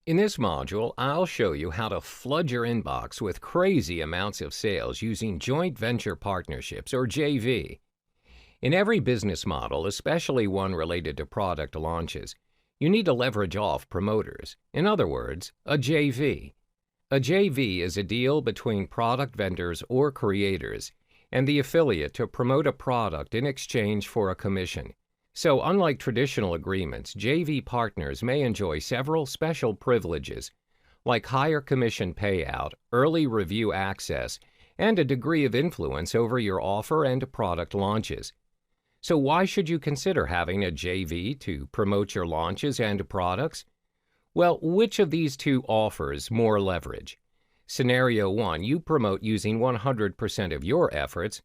In this module, I'll show you how to flood your inbox with crazy amounts of sales using joint venture partnerships, or JV. In every business model, especially one related to product launches, you need to leverage off promoters. In other words, a JV. A JV is a deal between product vendors or creators and the affiliate to promote a product in exchange for a commission. So, unlike traditional agreements, JV partners may enjoy several special privileges, like higher commission payout, early review access, and a degree of influence over your offer and product launches. So why should you consider having a JV to promote your launches and products? Well, which of these two offers more leverage? Scenario 1, you promote using 100% of your efforts,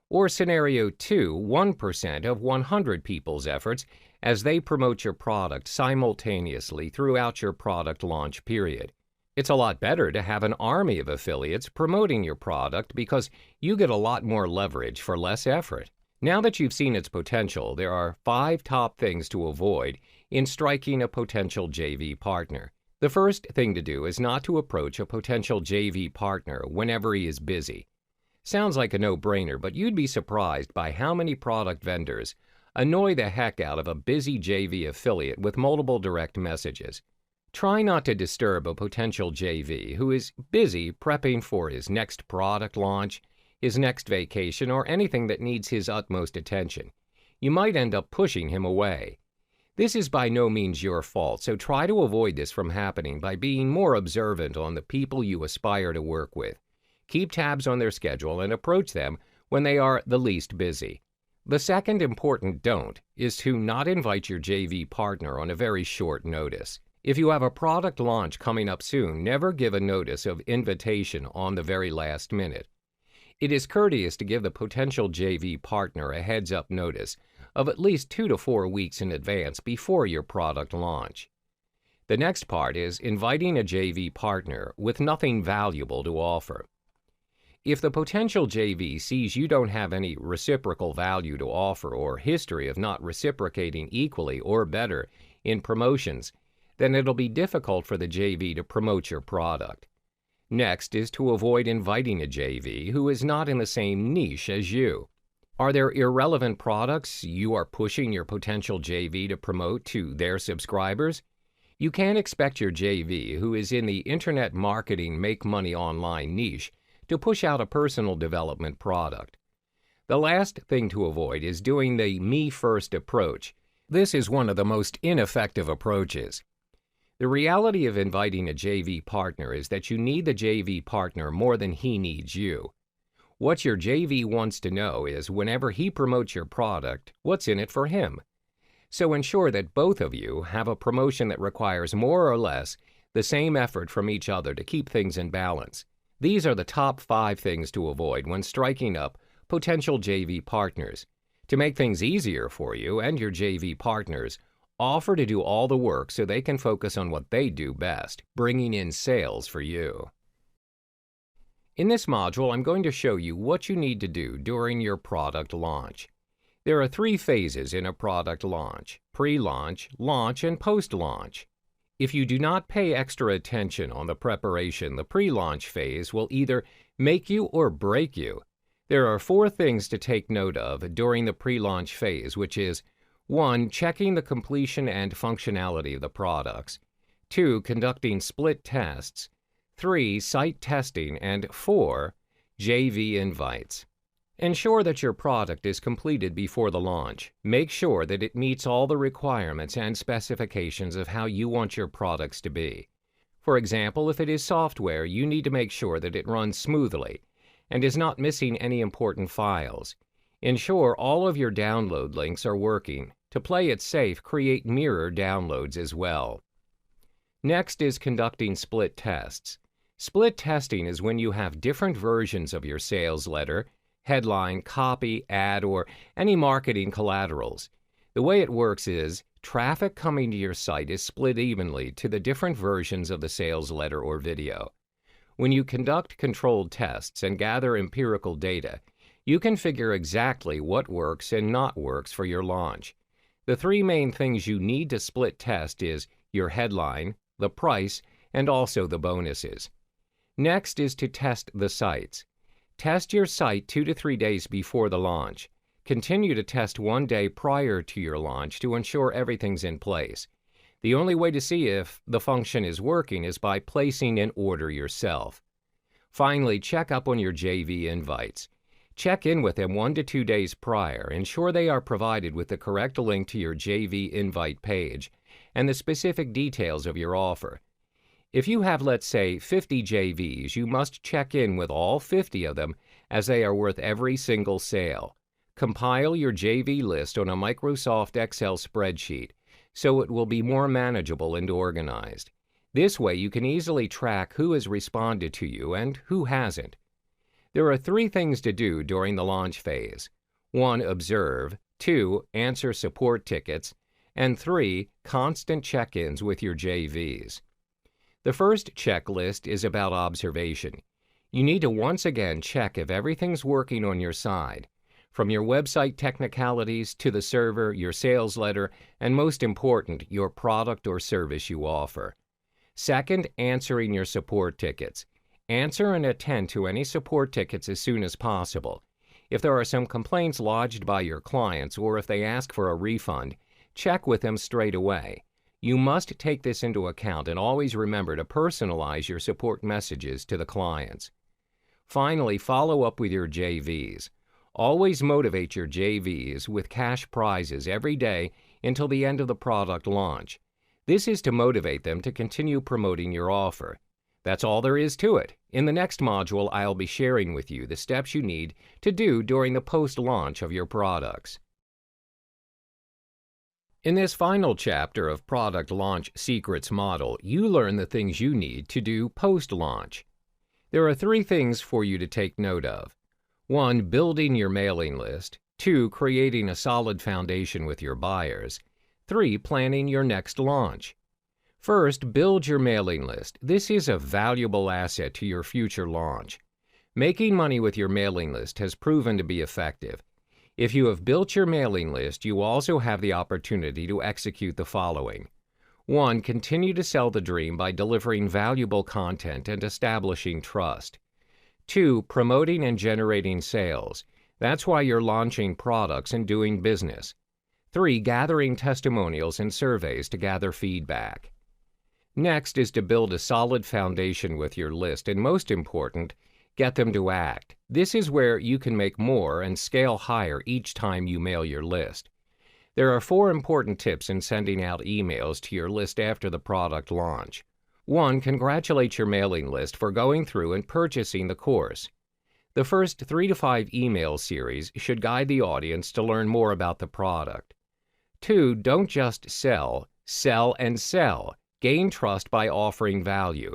or Scenario 2, 1% of 100 people's efforts as they promote your product simultaneously throughout your product launch period. It's a lot better to have an army of affiliates promoting your product because you get a lot more leverage for less effort. Now that you've seen its potential, there are 5 top things to avoid in striking a potential JV partner. The first thing to do is not to approach a potential JV partner whenever he is busy. Sounds like a no-brainer, but you'd be surprised by how many product vendors annoy the heck out of a busy JV affiliate with multiple direct messages. Try not to disturb a potential JV who is busy prepping for his next product launch, his next vacation, or anything that needs his utmost attention. You might end up pushing him away. This is by no means your fault, so try to avoid this from happening by being more observant on the people you aspire to work with. Keep tabs on their schedule and approach them when they are the least busy. The second important don't is to not invite your JV partner on a very short notice. If you have a product launch coming up soon, never give a notice of invitation on the very last minute. It is courteous to give the potential JV partner a heads-up notice of at least 2 to 4 weeks in advance before your product launch. The next part is inviting a JV partner with nothing valuable to offer. If the potential JV sees you don't have any reciprocal value to offer or history of not reciprocating equally or better in promotions, then it'll be difficult for the JV to promote your product. Next is to avoid inviting a JV who is not in the same niche as you. Are there irrelevant products you are pushing your potential JV to promote to their subscribers? You can't expect your JV who is in the internet marketing make money online niche to push out a personal development product. The last thing to avoid is doing the me-first approach. This is one of the most ineffective approaches. The reality of inviting a JV partner is that you need the JV partner more than he needs you. What your JV wants to know is whenever he promotes your product, what's in it for him. So ensure that both of you have a promotion that requires more or less the same effort from each other to keep things in balance. These are the top 5 things to avoid when striking up potential JV partners. To make things easier for you and your JV partners, offer to do all the work so they can focus on what they do best, bringing in sales for you. In this module, I'm going to show you what you need to do during your product launch. There are 3 phases in a product launch: pre-launch, launch, and post-launch. If you do not pay extra attention on the preparation, the pre-launch phase will either make you or break you. There are 4 things to take note of during the pre-launch phase, which is 1. Checking the completion and functionality of the products. 2. Conducting split tests. 3. Site testing. And 4. JV invites. Ensure that your product is completed before the launch. Make sure that it meets all the requirements and specifications of how you want your products to be. For example, if it is software, you need to make sure that it runs smoothly and is not missing any important files. Ensure all of your download links are working. To play it safe, create mirror downloads as well. Next is conducting split tests. Split testing is when you have different versions of your sales letter, headline, copy, ad, or any marketing collaterals. The way it works is traffic coming to your site is split evenly to the different versions of the sales letter or video. When you conduct controlled tests and gather empirical data, you can figure exactly what works and not works for your launch. The 3 main things you need to split test is your headline, the price, and also the bonuses. Next is to test the sites. Test your site 2 to 3 days before the launch. Continue to test 1 day prior to your launch to ensure everything's in place. The only way to see if the function is working is by placing an order yourself. Finally, check up on your JV invites. Check in with them 1 to 2 days prior. Ensure they are provided with the correct link to your JV invite page and the specific details of your offer. If you have, let's say, 50 JVs, you must check in with all 50 of them as they are worth every single sale. Compile your JV list on a Microsoft Excel spreadsheet so it will be more manageable and organized. This way you can easily track who has responded to you and who hasn't. There are 3 things to do during the launch phase. 1. Observe. 2. Answer support tickets. And 3. Constant check-ins with your JVs. The first checklist is about observation. You need to once again check if everything's working on your side, from your website technicalities to the server, your sales letter, and most important, your product or service you offer. Second, answering your support tickets. Answer and attend to any support tickets as soon as possible. If there are some complaints lodged by your clients or if they ask for a refund, check with them straight away. You must take this into account and always remember to personalize your support messages to the clients. Finally, follow up with your JVs. Always motivate your JVs with cash prizes every day until the end of the product launch. This is to motivate them to continue promoting your offer. That's all there is to it. In the next module, I'll be sharing with you the steps you need to do during the post-launch of your products. In this final chapter of Product Launch Secrets Model, you learn the things you need to do post-launch. There are 3 things for you to take note of. 1. Building your mailing list. 2. Creating a solid foundation with your buyers. 3. Planning your next launch. First, build your mailing list. This is a valuable asset to your future launch. Making money with your mailing list has proven to be effective. If you have built your mailing list, you also have the opportunity to execute the following. 1. Continue to sell the dream by delivering valuable content and establishing trust. 2. Promoting and generating sales. That's why you're launching products and doing business. 3. Gathering testimonials and surveys to gather feedback. Next is to build a solid foundation with your list, and most important, get them to act. This is where you can make more and scale higher each time you mail your list. There are 4 important tips in sending out emails to your list after the product launch. 1. Congratulate your mailing list for going through and purchasing the course. The first 3 to 5 email series should guide the audience to learn more about the product. 2. Don't just sell, sell and sell. Gain trust by offering value.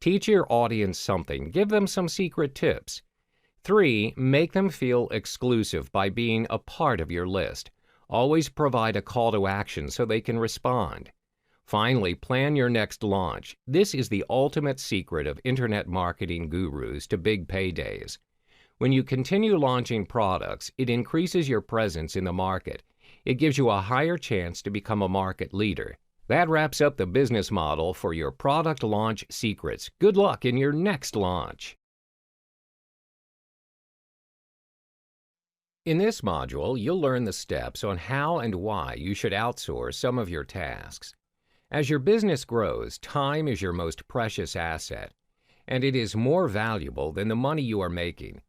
Teach your audience something. Give them some secret tips. 3. Make them feel exclusive by being a part of your list. Always provide a call to action so they can respond. Finally, plan your next launch. This is the ultimate secret of internet marketing gurus to big paydays. When you continue launching products, it increases your presence in the market. It gives you a higher chance to become a market leader. That wraps up the business model for your product launch secrets. Good luck in your next launch. In this module, you'll learn the steps on how and why you should outsource some of your tasks. As your business grows, time is your most precious asset, and it is more valuable than the money you are making.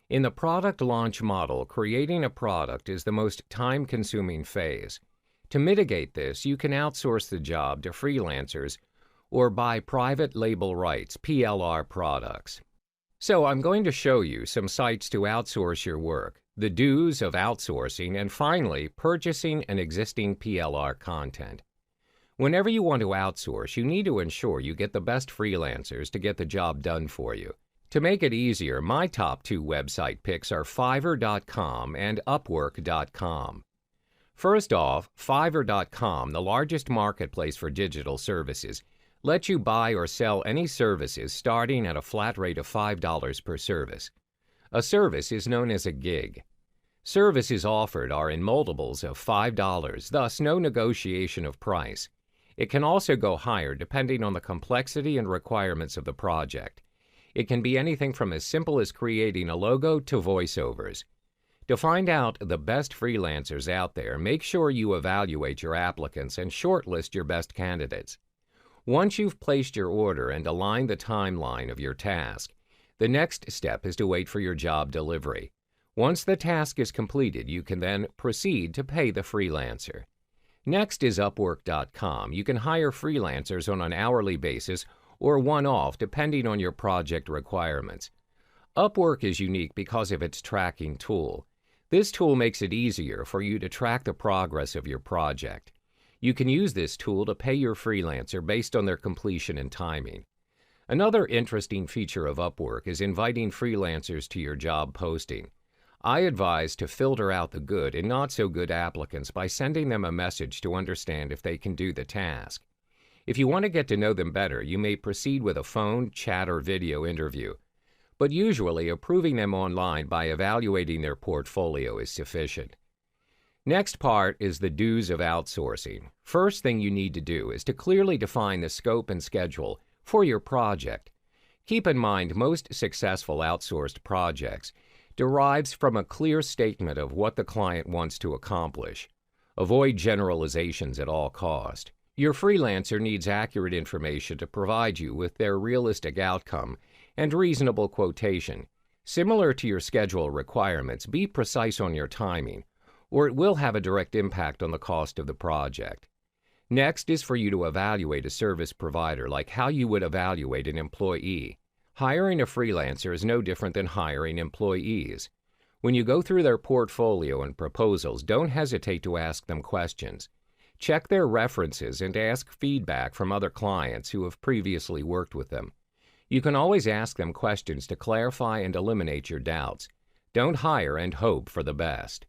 In the product launch model, creating a product is the most time-consuming phase. To mitigate this, you can outsource the job to freelancers or buy private label rights, PLR products. So I'm going to show you some sites to outsource your work, the do's of outsourcing, and finally, purchasing an existing PLR content. Whenever you want to outsource, you need to ensure you get the best freelancers to get the job done for you. To make it easier, my top 2 website picks are Fiverr.com and Upwork.com. First off, Fiverr.com, the largest marketplace for digital services, lets you buy or sell any services starting at a flat rate of $5 per service. A service is known as a gig. Services offered are in multiples of $5, thus no negotiation of price. It can also go higher depending on the complexity and requirements of the project. It can be anything from as simple as creating a logo to voiceovers. To find out the best freelancers out there, make sure you evaluate your applicants and shortlist your best candidates. Once you've placed your order and aligned the timeline of your task, the next step is to wait for your job delivery. Once the task is completed, you can then proceed to pay the freelancer. Next is Upwork.com. You can hire freelancers on an hourly basis or one-off depending on your project requirements. Upwork is unique because of its tracking tool. This tool makes it easier for you to track the progress of your project. You can use this tool to pay your freelancer based on their completion and timing. Another interesting feature of Upwork is inviting freelancers to your job posting. I advise to filter out the good and not so good applicants by sending them a message to understand if they can do the task. If you want to get to know them better, you may proceed with a phone, chat, or video interview. But usually, approving them online by evaluating their portfolio is sufficient. Next part is the do's of outsourcing. First thing you need to do is to clearly define the scope and schedule for your project. Keep in mind, most successful outsourced projects derives from a clear statement of what the client wants to accomplish. Avoid generalizations at all cost. Your freelancer needs accurate information to provide you with their realistic outcome and reasonable quotation. Similar to your schedule requirements, be precise on your timing, or it will have a direct impact on the cost of the project. Next is for you to evaluate a service provider like how you would evaluate an employee. Hiring a freelancer is no different than hiring employees. When you go through their portfolio and proposals, don't hesitate to ask them questions. Check their references and ask feedback from other clients who have previously worked with them. You can always ask them questions to clarify and eliminate your doubts. Don't hire and hope for the best.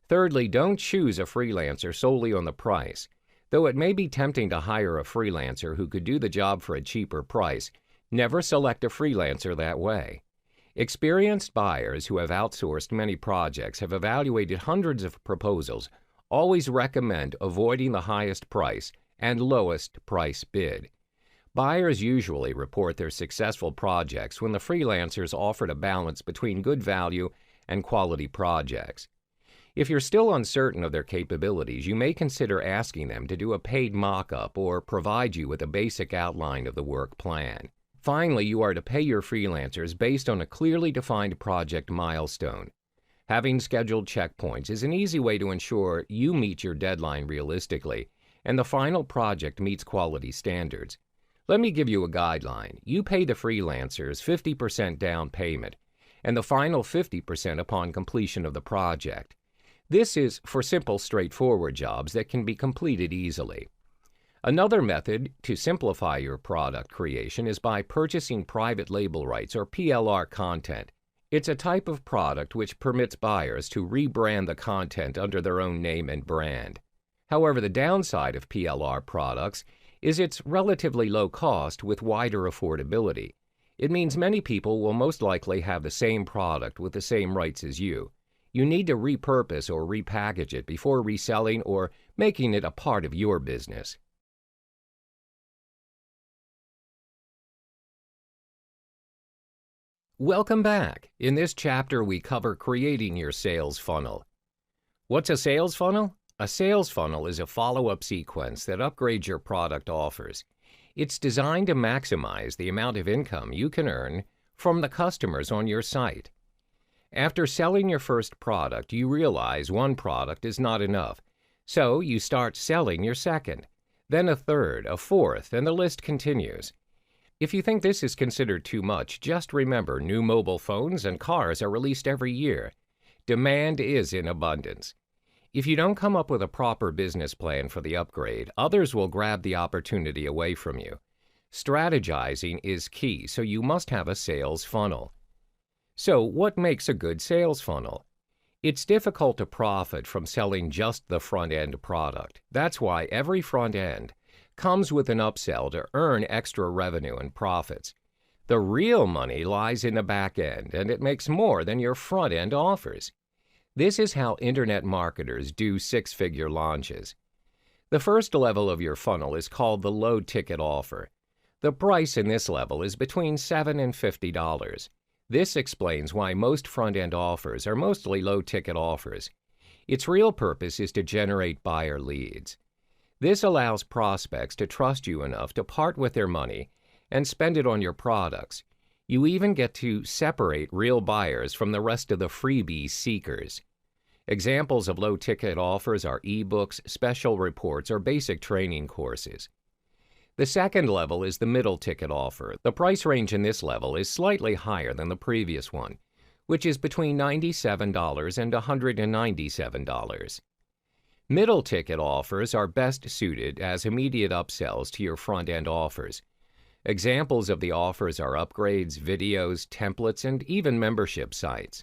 Thirdly, don't choose a freelancer solely on the price. Though it may be tempting to hire a freelancer who could do the job for a cheaper price, never select a freelancer that way. Experienced buyers who have outsourced many projects have evaluated hundreds of proposals, always recommend avoiding the highest price and lowest price bid. Buyers usually report their successful projects when the freelancers offered a balance between good value and quality projects. If you're still uncertain of their capabilities, you may consider asking them to do a paid mock-up or provide you with a basic outline of the work plan. Finally, you are to pay your freelancers based on a clearly defined project milestone. Having scheduled checkpoints is an easy way to ensure you meet your deadline realistically and the final project meets quality standards. Let me give you a guideline. You pay the freelancers 50% down payment and the final 50% upon completion of the project. This is for simple, straightforward jobs that can be completed easily. Another method to simplify your product creation is by purchasing private label rights or PLR content. It's a type of product which permits buyers to rebrand the content under their own name and brand. However, the downside of PLR products is its relatively low cost with wider affordability. It means many people will most likely have the same product with the same rights as you. You need to repurpose or repackage it before reselling or making it a part of your business. Welcome back. In this chapter, we cover creating your sales funnel. What's a sales funnel? A sales funnel is a follow-up sequence that upgrades your product offers. It's designed to maximize the amount of income you can earn from the customers on your site. After selling your first product, you realize one product is not enough, so you start selling your second, then a third, a fourth, and the list continues. If you think this is considered too much, just remember new mobile phones and cars are released every year. Demand is in abundance. If you don't come up with a proper business plan for the upgrade, others will grab the opportunity away from you. Strategizing is key, so you must have a sales funnel. So, what makes a good sales funnel? It's difficult to profit from selling just the front-end product. That's why every front end comes with an upsell to earn extra revenue and profits. The real money lies in the back end, and it makes more than your front end offers. This is how internet marketers do six-figure launches. The first level of your funnel is called the low ticket offer. The price in this level is between $7 and $50. This explains why most front-end offers are mostly low-ticket offers. Its real purpose is to generate buyer leads. This allows prospects to trust you enough to part with their money and spend it on your products. You even get to separate real buyers from the rest of the freebie seekers. Examples of low-ticket offers are ebooks, special reports, or basic training courses. The second level is the middle ticket offer. The price range in this level is slightly higher than the previous one, which is between $97 and $197. Middle ticket offers are best suited as immediate upsells to your front-end offers. Examples of the offers are upgrades, videos, templates, and even membership sites.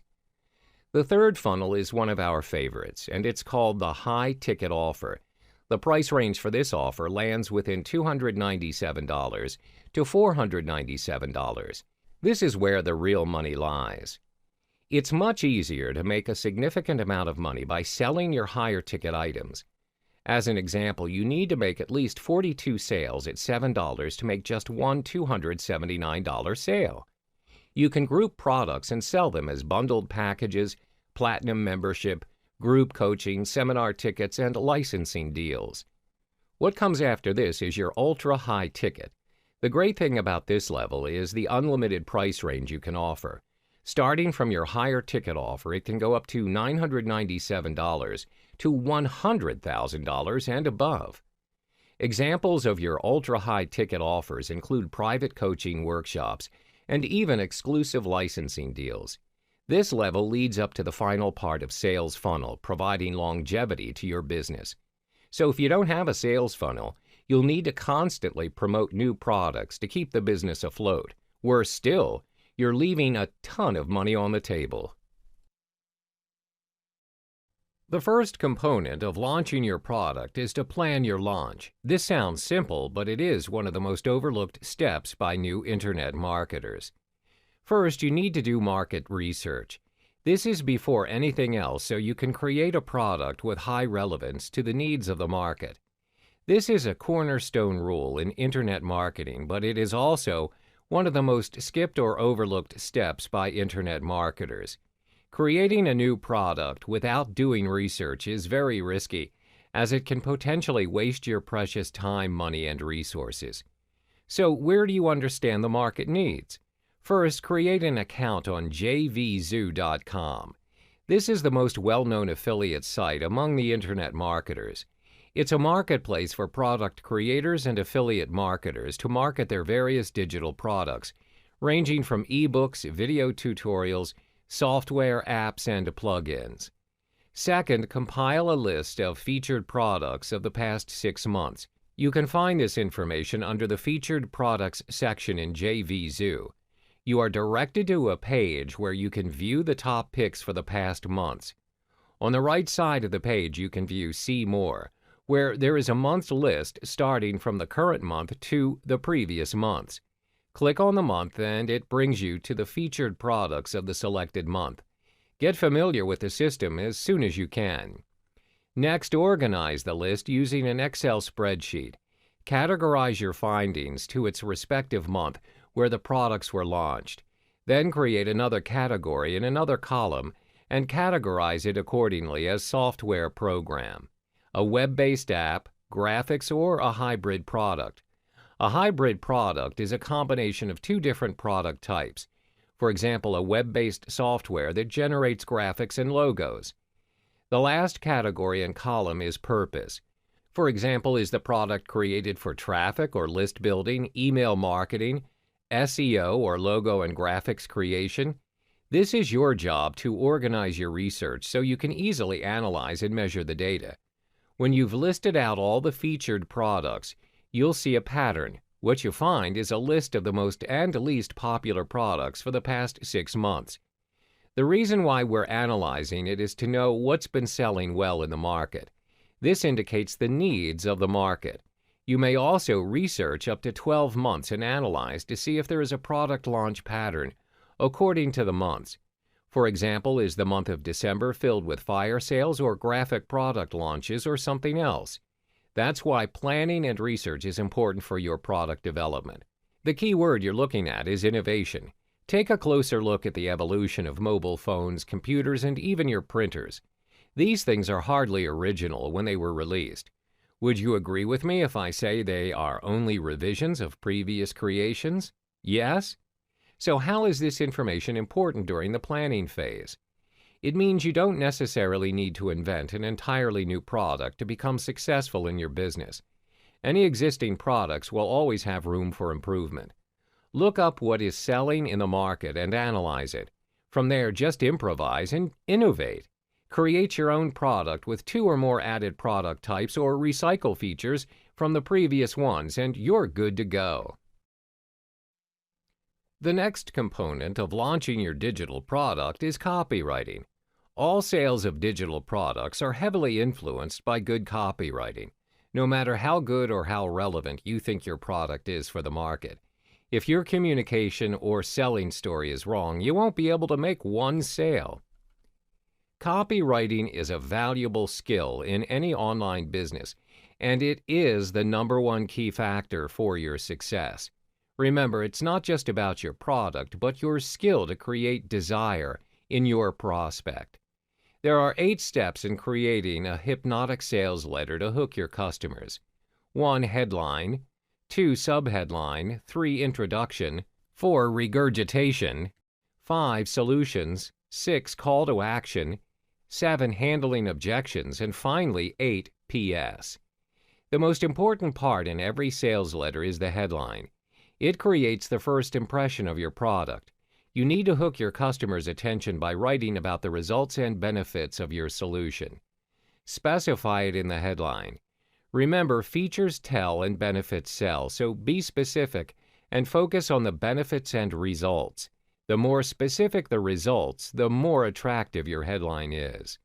The third funnel is one of our favorites, and it's called the high ticket offer. The price range for this offer lands within $297 to $497. This is where the real money lies. It's much easier to make a significant amount of money by selling your higher ticket items. As an example, you need to make at least 42 sales at $7 to make just one $279 sale. You can group products and sell them as bundled packages, platinum membership, group coaching, seminar tickets, and licensing deals. What comes after this is your ultra-high ticket. The great thing about this level is the unlimited price range you can offer. Starting from your higher ticket offer, it can go up to $997 to $100,000 and above. Examples of your ultra-high ticket offers include private coaching workshops and even exclusive licensing deals. This level leads up to the final part of sales funnel, providing longevity to your business. So if you don't have a sales funnel, you'll need to constantly promote new products to keep the business afloat. Worse still, you're leaving a ton of money on the table. The first component of launching your product is to plan your launch. This sounds simple, but it is one of the most overlooked steps by new internet marketers. First, you need to do market research. This is before anything else, so you can create a product with high relevance to the needs of the market. This is a cornerstone rule in internet marketing, but it is also one of the most skipped or overlooked steps by internet marketers. Creating a new product without doing research is very risky, as it can potentially waste your precious time, money, and resources. So, where do you understand the market needs? First, create an account on jvzoo.com. This is the most well-known affiliate site among the internet marketers. It's a marketplace for product creators and affiliate marketers to market their various digital products, ranging from ebooks, video tutorials, software, apps, and plugins. Second, compile a list of featured products of the past 6 months. You can find this information under the Featured Products section in JVZoo. You are directed to a page where you can view the top picks for the past months. On the right side of the page, you can view See More, where there is a month list starting from the current month to the previous months. Click on the month and it brings you to the featured products of the selected month. Get familiar with the system as soon as you can. Next, organize the list using an Excel spreadsheet. Categorize your findings to its respective month where the products were launched. Then create another category in another column and categorize it accordingly as software program, a web-based app, graphics, or a hybrid product. A hybrid product is a combination of two different product types. For example, a web-based software that generates graphics and logos. The last category and column is purpose. For example, is the product created for traffic or list building, email marketing, SEO, or logo and graphics creation? This is your job to organize your research so you can easily analyze and measure the data. When you've listed out all the featured products, you'll see a pattern. What you find is a list of the most and least popular products for the past 6 months. The reason why we're analyzing it is to know what's been selling well in the market. This indicates the needs of the market. You may also research up to 12 months and analyze to see if there is a product launch pattern according to the months. For example, is the month of December filled with fire sales or graphic product launches or something else? That's why planning and research is important for your product development. The key word you're looking at is innovation. Take a closer look at the evolution of mobile phones, computers, and even your printers. These things are hardly original when they were released. Would you agree with me if I say they are only revisions of previous creations? Yes? So how is this information important during the planning phase? It means you don't necessarily need to invent an entirely new product to become successful in your business. Any existing products will always have room for improvement. Look up what is selling in the market and analyze it. From there, just improvise and innovate. Create your own product with 2 or more added product types or recycle features from the previous ones, and you're good to go. The next component of launching your digital product is copywriting. All sales of digital products are heavily influenced by good copywriting, no matter how good or how relevant you think your product is for the market. If your communication or selling story is wrong, you won't be able to make one sale. Copywriting is a valuable skill in any online business, and it is the #1 key factor for your success. Remember, it's not just about your product, but your skill to create desire in your prospect. There are 8 steps in creating a hypnotic sales letter to hook your customers. 1. Headline. 2. Subheadline. 3. Introduction. 4. Regurgitation. 5. Solutions. 6. Call to action. 7. Handling objections. And finally, 8. PS. The most important part in every sales letter is the headline. It creates the first impression of your product. You need to hook your customers' attention by writing about the results and benefits of your solution. Specify it in the headline. Remember, features tell and benefits sell, so be specific and focus on the benefits and results. The more specific the results, the more attractive your headline is.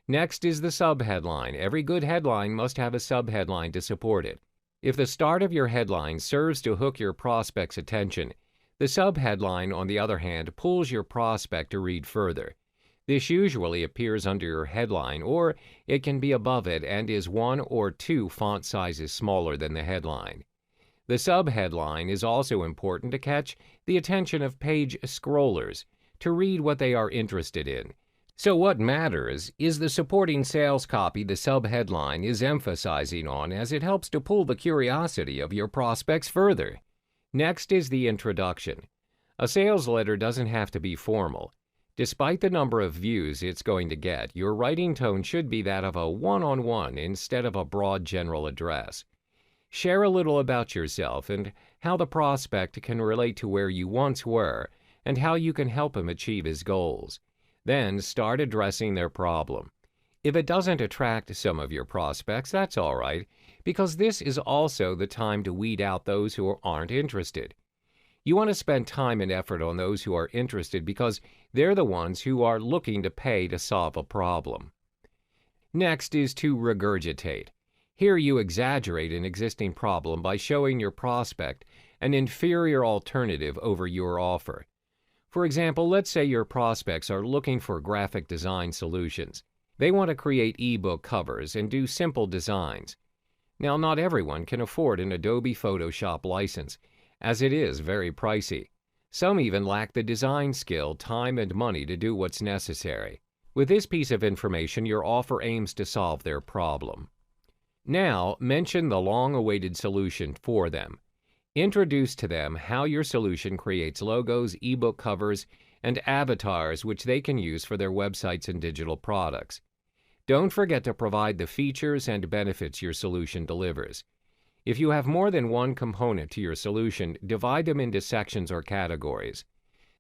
Next is the subheadline. Every good headline must have a subheadline to support it. If the start of your headline serves to hook your prospect's attention, the subheadline, on the other hand, pulls your prospect to read further. This usually appears under your headline, or it can be above it and is 1 or 2 font sizes smaller than the headline. The subheadline is also important to catch the attention of page scrollers, to read what they are interested in. So what matters is the supporting sales copy the subheadline is emphasizing on, as it helps to pull the curiosity of your prospects further. Next is the introduction. A sales letter doesn't have to be formal. Despite the number of views it's going to get, your writing tone should be that of a one-on-one instead of a broad general address. Share a little about yourself and how the prospect can relate to where you once were and how you can help him achieve his goals. Then start addressing their problem. If it doesn't attract some of your prospects, that's all right, because this is also the time to weed out those who aren't interested. You want to spend time and effort on those who are interested because they're the ones who are looking to pay to solve a problem. Next is to regurgitate. Here you exaggerate an existing problem by showing your prospect an inferior alternative over your offer. For example, let's say your prospects are looking for graphic design solutions. They want to create ebook covers and do simple designs. Now, not everyone can afford an Adobe Photoshop license, as it is very pricey. Some even lack the design skill, time, and money to do what's necessary. With this piece of information, your offer aims to solve their problem. Now, mention the long-awaited solution for them. Introduce to them how your solution creates logos, ebook covers, and avatars which they can use for their websites and digital products. Don't forget to provide the features and benefits your solution delivers. If you have more than one component to your solution, divide them into sections or categories.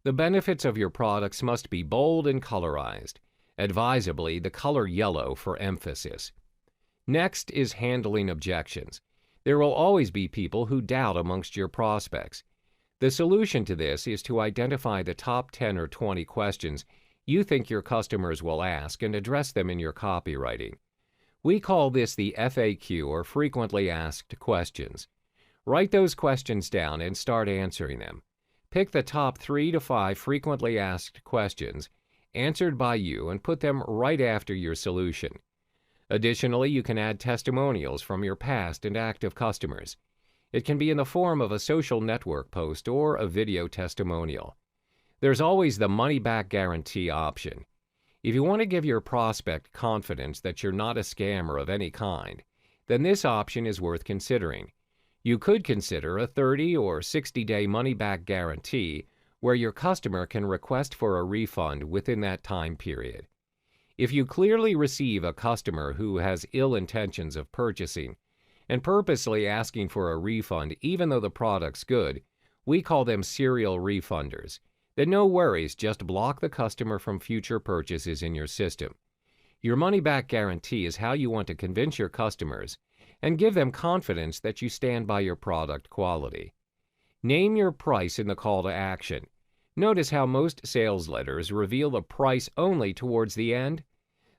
The benefits of your products must be bold and colorized, advisably the color yellow for emphasis. Next is handling objections. There will always be people who doubt amongst your prospects. The solution to this is to identify the top 10 or 20 questions you think your customers will ask and address them in your copywriting. We call this the FAQ, or frequently asked questions. Write those questions down and start answering them. Pick the top 3 to 5 frequently asked questions answered by you and put them right after your solution. Additionally, you can add testimonials from your past and active customers. It can be in the form of a social network post or a video testimonial. There's always the money-back guarantee option. If you want to give your prospect confidence that you're not a scammer of any kind, then this option is worth considering. You could consider a 30 or 60-day money-back guarantee where your customer can request for a refund within that time period. If you clearly receive a customer who has ill intentions of purchasing and purposely asking for a refund even though the product's good, we call them serial refunders. Then no worries, just block the customer from future purchases in your system. Your money-back guarantee is how you want to convince your customers and give them confidence that you stand by your product quality. Name your price in the call to action. Notice how most sales letters reveal the price only towards the end?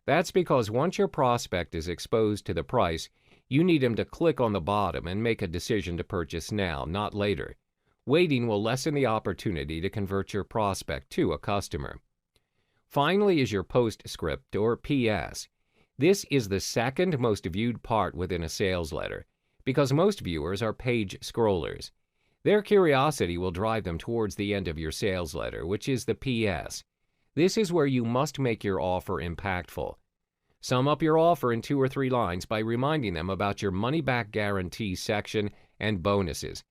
That's because once your prospect is exposed to the price, you need him to click on the bottom and make a decision to purchase now, not later. Waiting will lessen the opportunity to convert your prospect to a customer. Finally is your postscript or PS. This is the second most viewed part within a sales letter because most viewers are page scrollers. Their curiosity will drive them towards the end of your sales letter, which is the PS. This is where you must make your offer impactful. Sum up your offer in 2 or 3 lines by reminding them about your money-back guarantee section and bonuses.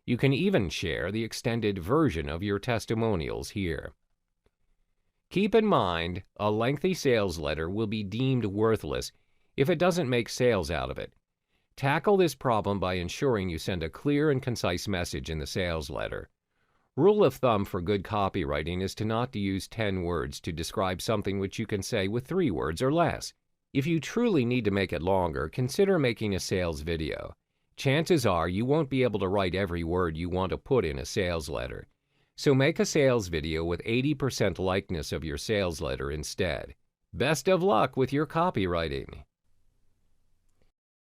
You can even share the extended version of your testimonials here. Keep in mind, a lengthy sales letter will be deemed worthless if it doesn't make sales out of it. Tackle this problem by ensuring you send a clear and concise message in the sales letter. Rule of thumb for good copywriting is to not use 10 words to describe something which you can say with 3 words or less. If you truly need to make it longer, consider making a sales video. Chances are you won't be able to write every word you want to put in a sales letter. So make a sales video with 80% likeness of your sales letter instead. Best of luck with your copywriting.